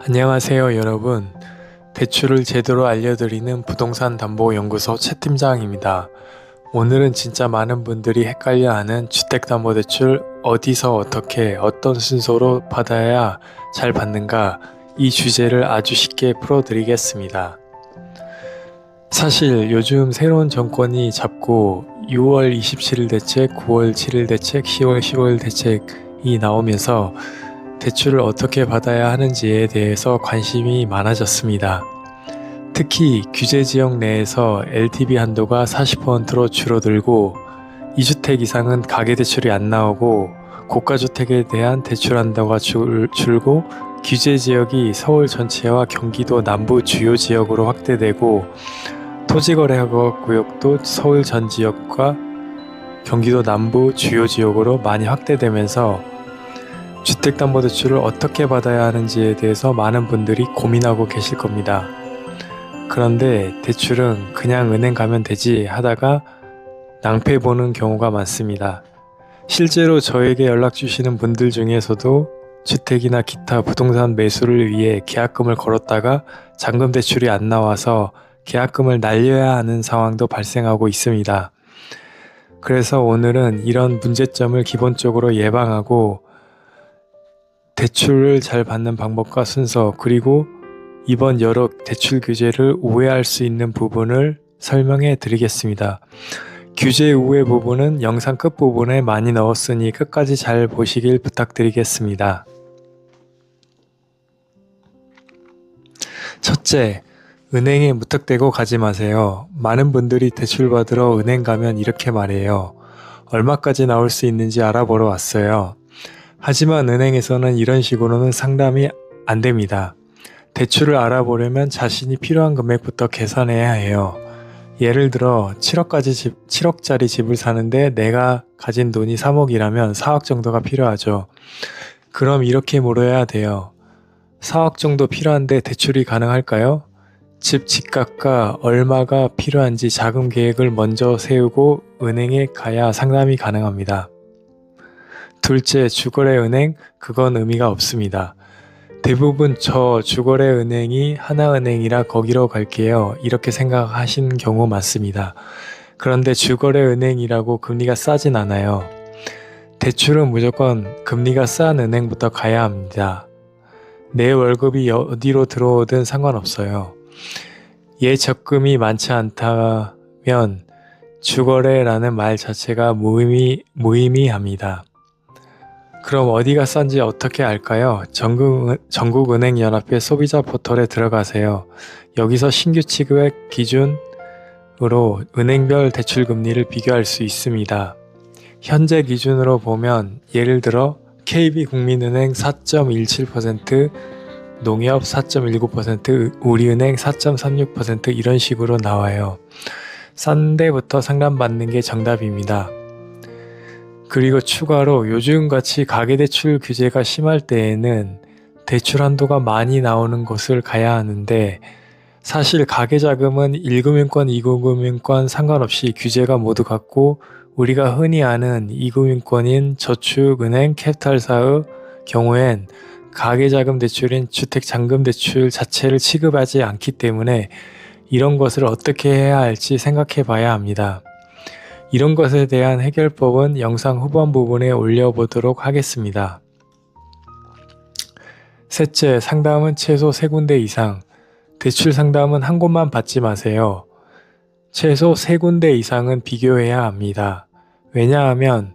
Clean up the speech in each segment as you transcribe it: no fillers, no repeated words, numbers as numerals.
안녕하세요, 여러분. 대출을 제대로 알려드리는 부동산 담보 연구소 최 팀장입니다. 오늘은 진짜 많은 분들이 헷갈려하는 주택담보대출 어디서 어떻게 어떤 순서로 받아야 잘 받는가, 이 주제를 아주 쉽게 풀어드리겠습니다. 사실 요즘 새로운 정권이 잡고 6월 27일 대책, 9월 7일 대책, 10월 15일 대책이 나오면서 대출을 어떻게 받아야 하는지에 대해서 관심이 많아졌습니다. 특히 규제 지역 내에서 LTV 한도가 40%로 줄어들고 2주택 이상은 가계대출이 안 나오고 고가주택에 대한 대출 한도가 줄고 규제 지역이 서울 전체와 경기도 남부 주요 지역으로 확대되고 토지거래구역도 서울 전 지역과 경기도 남부 주요 지역으로 많이 확대되면서 주택담보대출을 어떻게 받아야 하는지에 대해서 많은 분들이 고민하고 계실 겁니다. 그런데 대출은 그냥 은행 가면 되지 하다가 낭패 보는 경우가 많습니다. 실제로 저에게 연락 주시는 분들 중에서도 주택이나 기타 부동산 매수를 위해 계약금을 걸었다가 잔금 대출이 안 나와서 계약금을 날려야 하는 상황도 발생하고 있습니다. 그래서 오늘은 이런 문제점을 기본적으로 예방하고 대출을 잘 받는 방법과 순서, 그리고 이번 여러 대출 규제를 오해할 수 있는 부분을 설명해 드리겠습니다. 규제 우회 부분은 영상 끝부분에 많이 넣었으니 끝까지 잘 보시길 부탁드리겠습니다. 첫째, 은행에 무턱대고 가지 마세요. 많은 분들이 대출 받으러 은행 가면 이렇게 말해요. 얼마까지 나올 수 있는지 알아보러 왔어요. 하지만 은행에서는 이런 식으로는 상담이 안 됩니다. 대출을 알아보려면 자신이 필요한 금액부터 계산해야 해요. 예를 들어 7억짜리 집을 사는데 내가 가진 돈이 3억이라면 4억 정도가 필요하죠. 그럼 이렇게 물어야 돼요. 4억 정도 필요한데 대출이 가능할까요? 집 집값과 얼마가 필요한지 자금 계획을 먼저 세우고 은행에 가야 상담이 가능합니다. 둘째, 주거래 은행, 그건 의미가 없습니다. 대부분 저 주거래 은행이 하나은행이라 거기로 갈게요. 이렇게 생각하시는 경우 많습니다. 그런데 주거래 은행이라고 금리가 싸진 않아요. 대출은 무조건 금리가 싼 은행부터 가야 합니다. 내 월급이 어디로 들어오든 상관없어요. 예적금이 많지 않다면 주거래라는 말 자체가 무의미합니다. 그럼 어디가 싼지 어떻게 알까요? 전국은행연합회 소비자 포털에 들어가세요. 여기서 신규 취급액 기준으로 은행별 대출 금리를 비교할 수 있습니다. 현재 기준으로 보면 예를 들어 KB국민은행 4.17%, 농협 4.19%, 우리은행 4.36% 이런 식으로 나와요. 싼 데부터 상담받는 게 정답입니다. 그리고 추가로 요즘같이 가계대출 규제가 심할 때에는 대출 한도가 많이 나오는 곳을 가야 하는데 사실 가계자금은 1금융권, 2금융권 상관없이 규제가 모두 같고 우리가 흔히 아는 2금융권인 저축은행, 캐피탈사의 경우엔 가계자금 대출인 주택잔금대출 자체를 취급하지 않기 때문에 이런 것을 어떻게 해야 할지 생각해 봐야 합니다. 이런 것에 대한 해결법은 영상 후반 부분에 올려보도록 하겠습니다. 셋째, 상담은 최소 3군데 이상. 대출 상담은 한 곳만 받지 마세요. 최소 3군데 이상은 비교해야 합니다. 왜냐하면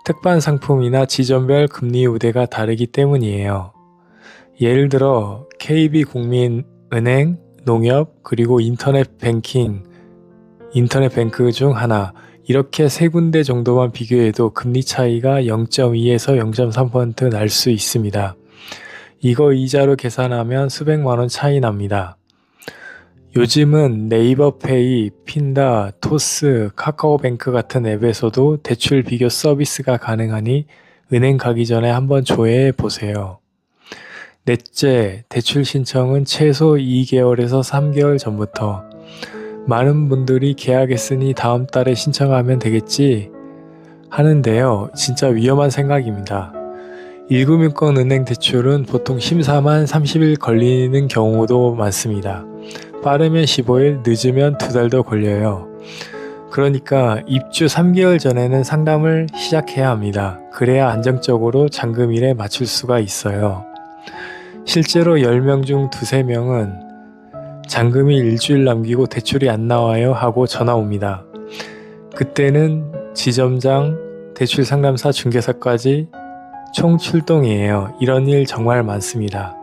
특반 상품이나 지점별 금리 우대가 다르기 때문이에요. 예를 들어 KB국민은행, 농협, 그리고 인터넷 뱅크 중 하나, 이렇게 3군데 정도만 비교해도 금리 차이가 0.2에서 0.3% 날 수 있습니다. 이거 이자로 계산하면 수백만원 차이 납니다. 요즘은 네이버페이, 핀다, 토스, 카카오뱅크 같은 앱에서도 대출 비교 서비스가 가능하니 은행 가기 전에 한번 조회해 보세요. 넷째, 대출 신청은 최소 2개월에서 3개월 전부터. 많은 분들이 계약했으니 다음 달에 신청하면 되겠지 하는데요. 진짜 위험한 생각입니다. 1금융권 은행 대출은 보통 심사만 30일 걸리는 경우도 많습니다. 빠르면 15일, 늦으면 2달 더 걸려요. 그러니까 입주 3개월 전에는 상담을 시작해야 합니다. 그래야 안정적으로 잔금일에 맞출 수가 있어요. 실제로 10명 중 2~3명은 잔금이 일주일 남기고 대출이 안 나와요 하고 전화 옵니다. 그때는 지점장, 대출 상담사, 중개사까지 총 출동이에요. 이런 일 정말 많습니다.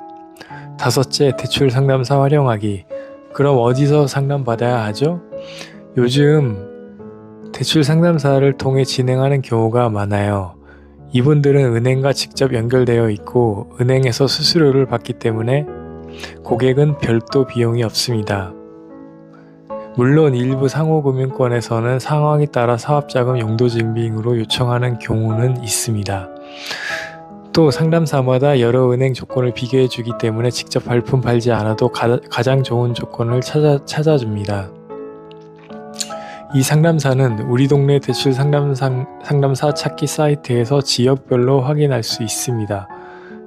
5째, 대출 상담사 활용하기. 그럼 어디서 상담받아야 하죠? 요즘 대출 상담사를 통해 진행하는 경우가 많아요. 이분들은 은행과 직접 연결되어 있고 은행에서 수수료를 받기 때문에 고객은 별도 비용이 없습니다. 물론 일부 상호금융권에서는 상황에 따라 사업자금 용도 증빙으로 요청하는 경우는 있습니다. 또 상담사마다 여러 은행 조건을 비교해 주기 때문에 직접 발품 팔지 않아도 가장 좋은 조건을 찾아줍니다. 이 상담사는 우리 동네 대출 상담사 찾기 사이트에서 지역별로 확인할 수 있습니다.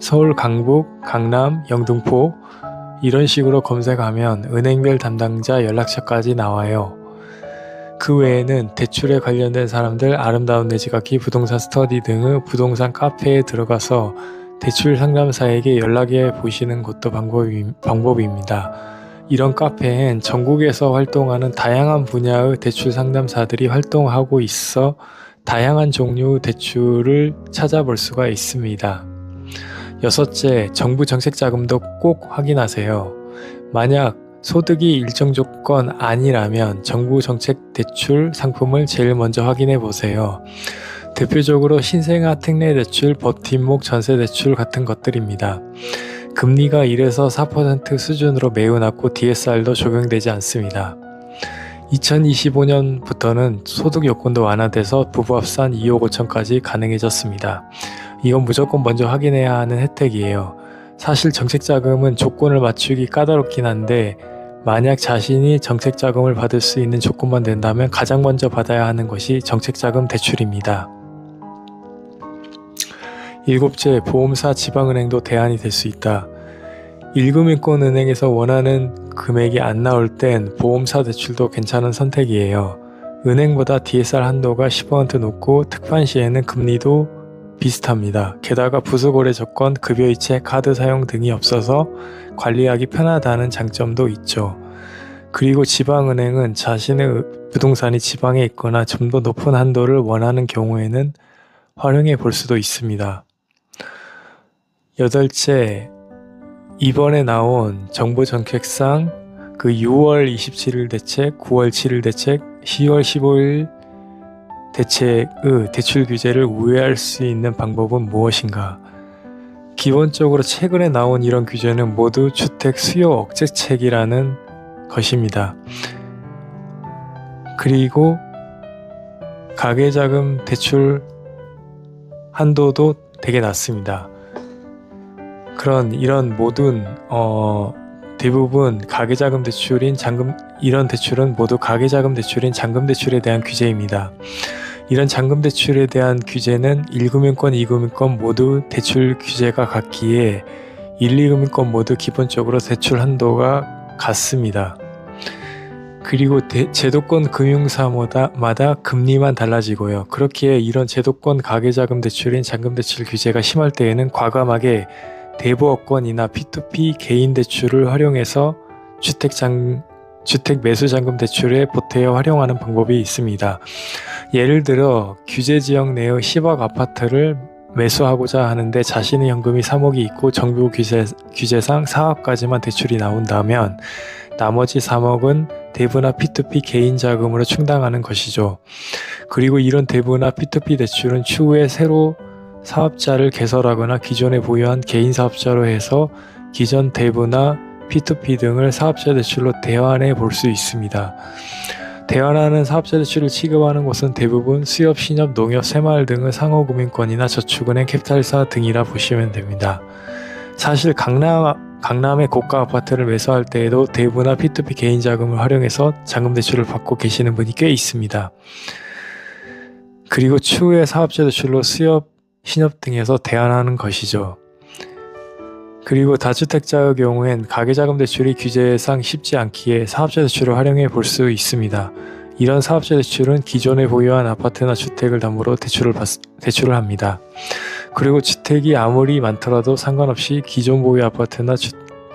서울 강북, 강남, 영등포 이런 식으로 검색하면 은행별 담당자 연락처까지 나와요. 그 외에는 대출에 관련된 사람들, 아름다운 내 집 갖기, 부동산 스터디 등의 부동산 카페에 들어가서 대출 상담사에게 연락해 보시는 것도 방법입니다. 이런 카페엔 전국에서 활동하는 다양한 분야의 대출 상담사들이 활동하고 있어 다양한 종류의 대출을 찾아볼 수가 있습니다. 6째, 정부 정책 자금도 꼭 확인하세요. 만약 소득이 일정 조건 아니라면 정부 정책 대출 상품을 제일 먼저 확인해 보세요. 대표적으로 신생아 특례 대출, 버팀목 전세 대출 같은 것들입니다. 금리가 1에서 4% 수준으로 매우 낮고 DSR도 적용되지 않습니다. 2025년부터는 소득 요건도 완화돼서 부부 합산 2억 5천까지 가능해졌습니다. 이건 무조건 먼저 확인해야 하는 혜택이에요. 사실 정책자금은 조건을 맞추기 까다롭긴 한데 만약 자신이 정책자금을 받을 수 있는 조건만 된다면 가장 먼저 받아야 하는 것이 정책자금 대출입니다. 7째, 보험사 지방은행도 대안이 될 수 있다. 1금융권 은행에서 원하는 금액이 안 나올 땐 보험사 대출도 괜찮은 선택이에요. 은행보다 DSR 한도가 10% 높고 특판 시에는 금리도 비슷합니다. 게다가 부수거래 조건, 급여이체, 카드 사용 등이 없어서 관리하기 편하다는 장점도 있죠. 그리고 지방은행은 자신의 부동산이 지방에 있거나 좀 더 높은 한도를 원하는 경우에는 활용해 볼 수도 있습니다. 8째, 이번에 나온 정부 정책상 그 6월 27일 대책, 9월 7일 대책, 10월 15일 대책의 대출 규제를 우회할 수 있는 방법은 무엇인가? 기본적으로 최근에 나온 이런 규제는 모두 주택 수요 억제책이라는 것입니다. 그리고 가계자금 대출 한도도 되게 낮습니다. 이런 모든 대부분 가계자금 대출인 이런 대출은 모두 가계자금 대출인 잔금 대출에 대한 규제입니다. 이런 잔금 대출에 대한 규제는 1금융권, 2금융권 모두 대출 규제가 같기에 1, 2금융권 모두 기본적으로 대출 한도가 같습니다. 그리고 제도권 금융사마다 금리만 달라지고요. 그렇기에 이런 제도권 가계자금 대출인 잔금 대출 규제가 심할 때에는 과감하게 대부업권이나 P2P 개인 대출을 활용해서 주택 매수 잔금 대출에 보태어 활용하는 방법이 있습니다. 예를 들어 규제 지역 내의 10억 아파트를 매수하고자 하는데 자신의 현금이 3억이 있고 정부 규제상 4억까지만 대출이 나온다면 나머지 3억은 대부나 P2P 개인 자금으로 충당하는 것이죠. 그리고 이런 대부나 P2P 대출은 추후에 새로 사업자를 개설하거나 기존에 보유한 개인 사업자로 해서 기존 대부나 P2P 등을 사업자 대출로 대환해 볼 수 있습니다. 대환하는 사업자 대출을 취급하는 곳은 대부분 수협, 신협, 농협, 새마을 등의 상호금융권이나 저축은행, 캐피탈사 등이라 보시면 됩니다. 사실 강남의 고가 아파트를 매수할 때에도 대부나 P2P 개인 자금을 활용해서 잔금 대출을 받고 계시는 분이 꽤 있습니다. 그리고 추후에 사업자 대출로 수협 신협 등에서 대안하는 것이죠. 그리고 다주택자의 경우엔 가계자금 대출이 규제상 쉽지 않기에 사업자 대출을 활용해 볼 수 있습니다. 이런 사업자 대출은 기존에 보유한 아파트나 주택을 담보로 대출을 합니다. 그리고 주택이 아무리 많더라도 상관없이 기존 보유 아파트나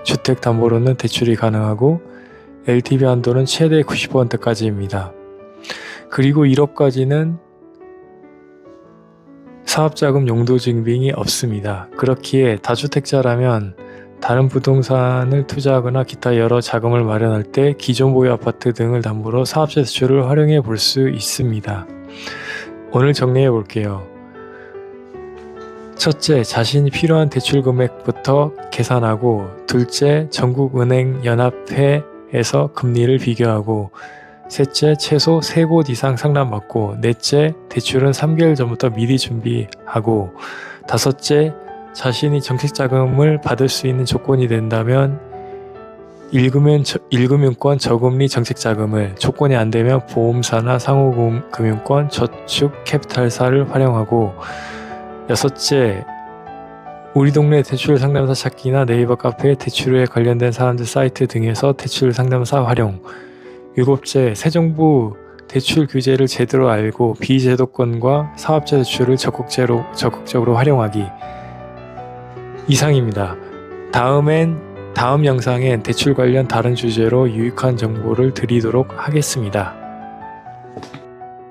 주택 담보로는 대출이 가능하고 LTV 한도는 최대 90%까지입니다. 그리고 1억까지는 사업자금 용도 증빙이 없습니다. 그렇기에 다주택자라면 다른 부동산을 투자하거나 기타 여러 자금을 마련할 때 기존 보유 아파트 등을 담보로 사업자 대출을 활용해 볼 수 있습니다. 오늘 정리해 볼게요. 첫째, 자신이 필요한 대출 금액부터 계산하고, 둘째, 전국은행연합회에서 금리를 비교하고, 셋째, 최소 3곳 이상 상담받고, 넷째, 대출은 3개월 전부터 미리 준비하고, 다섯째, 자신이 정책자금을 받을 수 있는 조건이 된다면 1금융권 저금리 정책자금을, 조건이 안 되면 보험사나 상호금융권 저축 캐피탈사를 활용하고, 여섯째, 우리 동네 대출 상담사 찾기나 네이버 카페 대출에 관련된 사람들 사이트 등에서 대출 상담사 활용. 일곱째, 새 정부 대출 규제를 제대로 알고 비제도권과 사업자 대출을 적극적으로 활용하기. 이상입니다. 다음 영상엔 대출 관련 다른 주제로 유익한 정보를 드리도록 하겠습니다.